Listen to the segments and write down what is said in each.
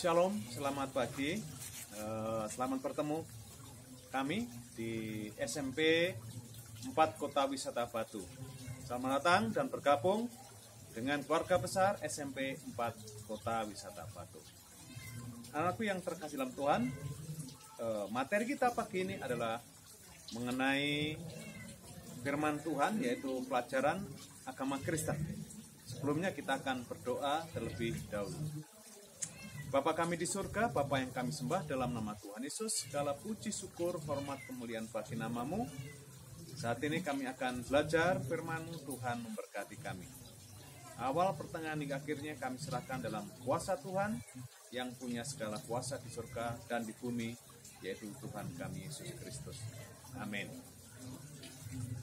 Shalom, selamat pagi, selamat bertemu kami di SMP 4 Kota Wisata Batu. Selamat datang dan bergabung dengan keluarga besar SMP 4 Kota Wisata Batu. Anakku yang terkasih dalam Tuhan, materi kita pagi ini adalah mengenai firman Tuhan, yaitu pelajaran agama Kristen. Sebelumnya kita akan berdoa terlebih dahulu. Bapa kami di surga, Bapa yang kami sembah dalam nama Tuhan Yesus, segala puji, syukur, hormat, kemuliaan bagi nama-Mu. Saat ini kami akan belajar firman-Mu, Tuhan memberkati kami. Awal, pertengahan, hingga akhirnya kami serahkan dalam kuasa Tuhan yang punya segala kuasa di surga dan di bumi, yaitu Tuhan kami Yesus Kristus. Amin.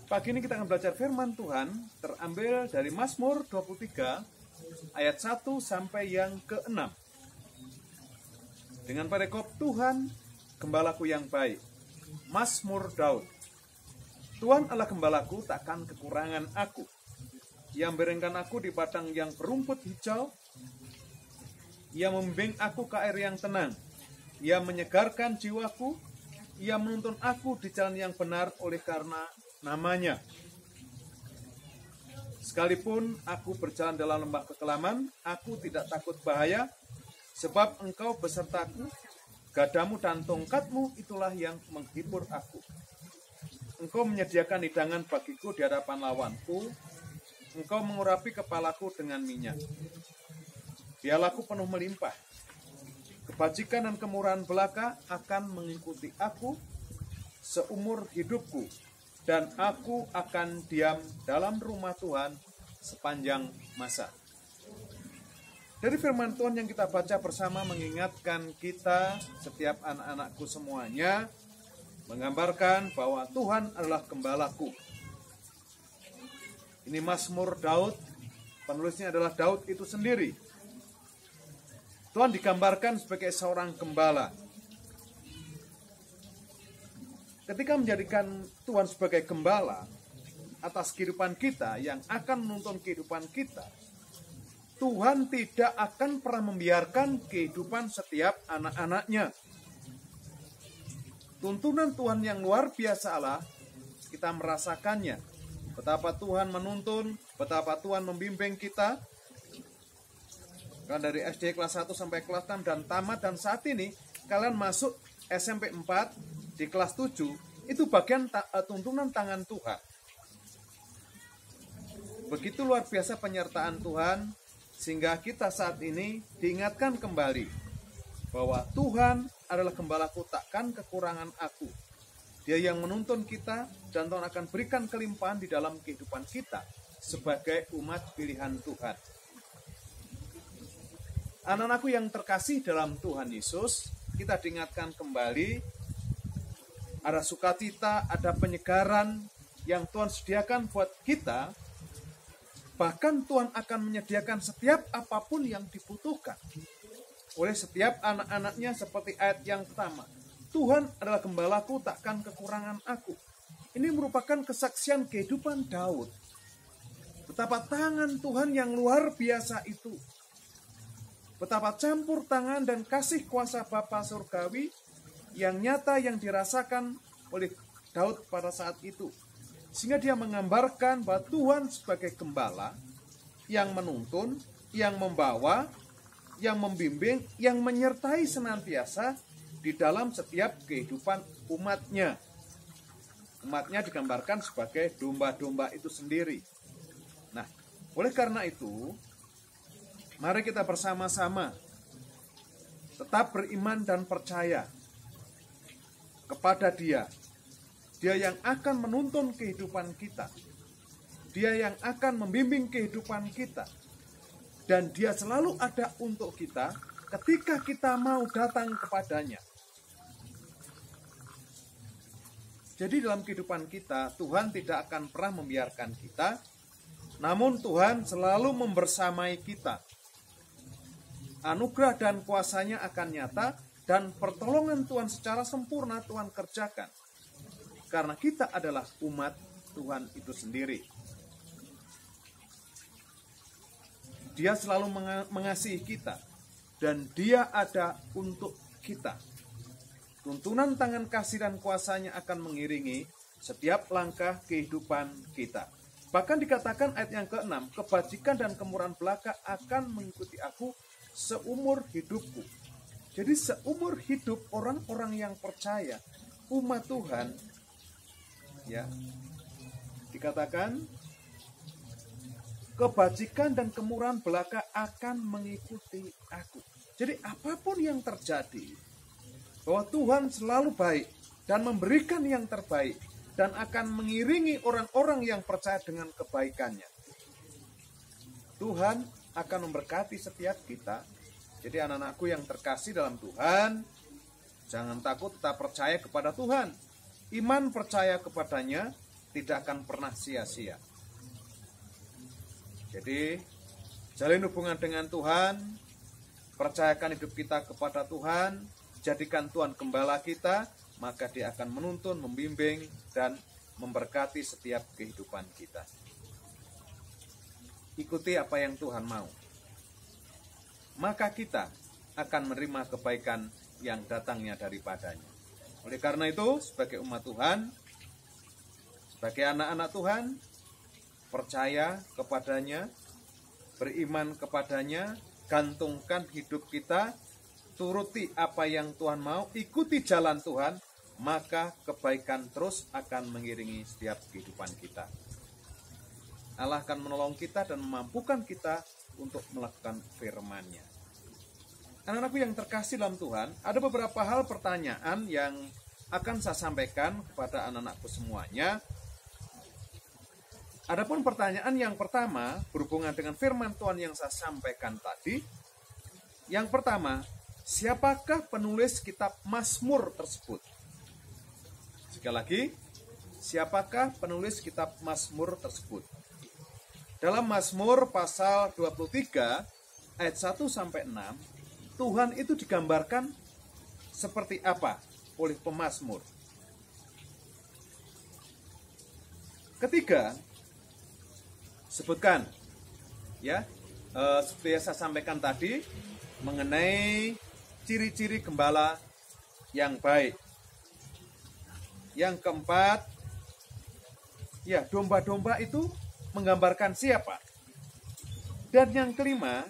Pagi ini kita akan belajar firman Tuhan terambil dari Mazmur 23 ayat 1 sampai yang ke-6. Dengan perikop Tuhan, gembalaku yang baik. Mazmur Daud. Tuhan adalah gembalaku, takkan kekurangan aku. Ia membaringkan aku di padang yang berumput hijau. Ia membimbing aku ke air yang tenang. Ia menyegarkan jiwaku. Ia menuntun aku di jalan yang benar oleh karena namanya. Sekalipun aku berjalan dalam lembah kekelaman, aku tidak takut bahaya, sebab Engkau besertaku, gadamu dan tongkatmu itulah yang menghibur aku. Engkau menyediakan hidangan bagiku di hadapan lawanku, Engkau mengurapi kepalaku dengan minyak. Pialaku penuh melimpah. Kebajikan dan kemurahan belaka akan mengikuti aku seumur hidupku, dan aku akan diam dalam rumah Tuhan sepanjang masa. Dari firman Tuhan yang kita baca bersama mengingatkan kita, setiap anak-anakku semuanya, menggambarkan bahwa Tuhan adalah gembalaku. Ini Mazmur Daud, penulisnya adalah Daud itu sendiri. Tuhan digambarkan sebagai seorang gembala. Ketika menjadikan Tuhan sebagai gembala atas kehidupan kita yang akan menuntun kehidupan kita, Tuhan tidak akan pernah membiarkan kehidupan setiap anak-anaknya. Tuntunan Tuhan yang luar biasa Allah, kita merasakannya. Betapa Tuhan menuntun, betapa Tuhan membimbing kita. Kan dari SD kelas 1 sampai kelas 6 dan tamat, dan saat ini kalian masuk SMP 4 di kelas 7, itu bagian tuntunan tangan Tuhan. Begitu luar biasa penyertaan Tuhan, sehingga kita saat ini diingatkan kembali bahwa Tuhan adalah gembalaku, takkan kekurangan aku. Dia yang menuntun kita, dan Tuhan akan berikan kelimpahan di dalam kehidupan kita sebagai umat pilihan Tuhan. Anak-anakku yang terkasih dalam Tuhan Yesus, kita diingatkan kembali, ada sukacita, ada penyegaran yang Tuhan sediakan buat kita. Bahkan Tuhan akan menyediakan setiap apapun yang dibutuhkan oleh setiap anak-anaknya, seperti ayat yang pertama. Tuhan adalah gembalaku, takkan kekurangan aku. Ini merupakan kesaksian kehidupan Daud. Betapa tangan Tuhan yang luar biasa itu. Betapa campur tangan dan kasih kuasa Bapa Surgawi yang nyata yang dirasakan oleh Daud pada saat itu. Sehingga dia menggambarkan bahwa Tuhan sebagai gembala yang menuntun, yang membawa, yang membimbing, yang menyertai senantiasa di dalam setiap kehidupan umatnya. Umatnya digambarkan sebagai domba-domba itu sendiri. Nah, oleh karena itu, mari kita bersama-sama tetap beriman dan percaya kepada Dia. Dia yang akan menuntun kehidupan kita. Dia yang akan membimbing kehidupan kita. Dan Dia selalu ada untuk kita ketika kita mau datang kepadanya. Jadi dalam kehidupan kita, Tuhan tidak akan pernah membiarkan kita, namun Tuhan selalu membersamai kita. Anugerah dan kuasa-Nya akan nyata, dan pertolongan Tuhan secara sempurna Tuhan kerjakan. Karena kita adalah umat Tuhan itu sendiri. Dia selalu mengasihi kita. dan Dia ada untuk kita. Tuntunan tangan kasih dan kuasa-Nya akan mengiringi setiap langkah kehidupan kita. Bahkan dikatakan ayat yang ke-6, kebajikan dan kemurahan belaka akan mengikuti aku seumur hidupku. Jadi seumur hidup orang-orang yang percaya, umat Tuhan, ya, dikatakan kebajikan dan kemurahan belaka akan mengikuti aku. Jadi apapun yang terjadi, bahwa Tuhan selalu baik dan memberikan yang terbaik dan akan mengiringi orang-orang yang percaya dengan kebaikannya. Tuhan akan memberkati setiap kita. Jadi anak-anakku yang terkasih dalam Tuhan, jangan takut, tetap percaya kepada Tuhan. Iman percaya kepadanya tidak akan pernah sia-sia. Jadi, jalin hubungan dengan Tuhan, percayakan hidup kita kepada Tuhan, jadikan Tuhan gembala kita, maka Dia akan menuntun, membimbing, dan memberkati setiap kehidupan kita. Ikuti apa yang Tuhan mau. Maka kita akan menerima kebaikan yang datangnya daripadanya. Oleh karena itu, sebagai umat Tuhan, sebagai anak-anak Tuhan, percaya kepadanya, beriman kepadanya, gantungkan hidup kita, turuti apa yang Tuhan mau, ikuti jalan Tuhan, maka kebaikan terus akan mengiringi setiap kehidupan kita. Allah akan menolong kita dan memampukan kita untuk melakukan firman-Nya. Anak-anakku yang terkasih dalam Tuhan, ada beberapa hal pertanyaan yang akan saya sampaikan kepada anak-anakku semuanya. Adapun pertanyaan yang pertama berhubungan dengan firman Tuhan yang saya sampaikan tadi. Yang pertama, siapakah penulis kitab Mazmur tersebut? Sekali lagi, siapakah penulis kitab Mazmur tersebut? Dalam Mazmur pasal 23 ayat 1 sampai 6, Tuhan itu digambarkan seperti apa oleh pemazmur. Ketiga, sebutkan, ya, seperti yang saya sampaikan tadi mengenai ciri-ciri gembala yang baik. Yang keempat, ya, domba-domba itu menggambarkan siapa? Dan yang kelima,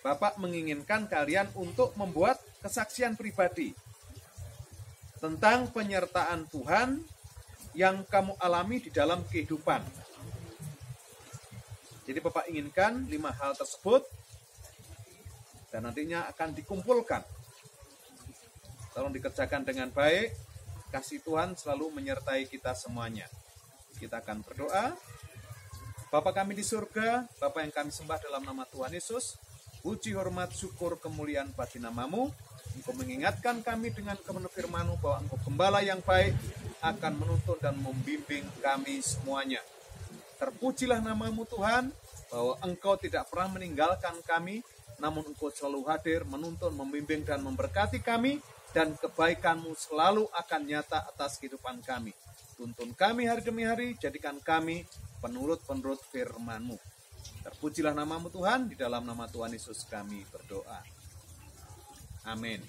Bapak menginginkan kalian untuk membuat kesaksian pribadi tentang penyertaan Tuhan yang kamu alami di dalam kehidupan. Jadi Bapak inginkan 5 hal tersebut dan nantinya akan dikumpulkan. Tolong dikerjakan dengan baik. Kasih Tuhan selalu menyertai kita semuanya. Kita akan berdoa. Bapa kami di surga, Bapa yang kami sembah dalam nama Tuhan Yesus, puji, hormat, syukur, kemuliaan bagi nama-Mu. Engkau mengingatkan kami dengan kebenaran firman-Mu bahwa Engkau gembala yang baik akan menuntun dan membimbing kami semuanya. Terpujilah nama-Mu Tuhan, bahwa Engkau tidak pernah meninggalkan kami, namun Engkau selalu hadir, menuntun, membimbing, dan memberkati kami, dan kebaikan-Mu selalu akan nyata atas kehidupan kami. Tuntun kami hari demi hari, jadikan kami penurut-penurut firman-Mu. Terpujilah nama-Mu Tuhan, di dalam nama Tuhan Yesus kami berdoa. Amin.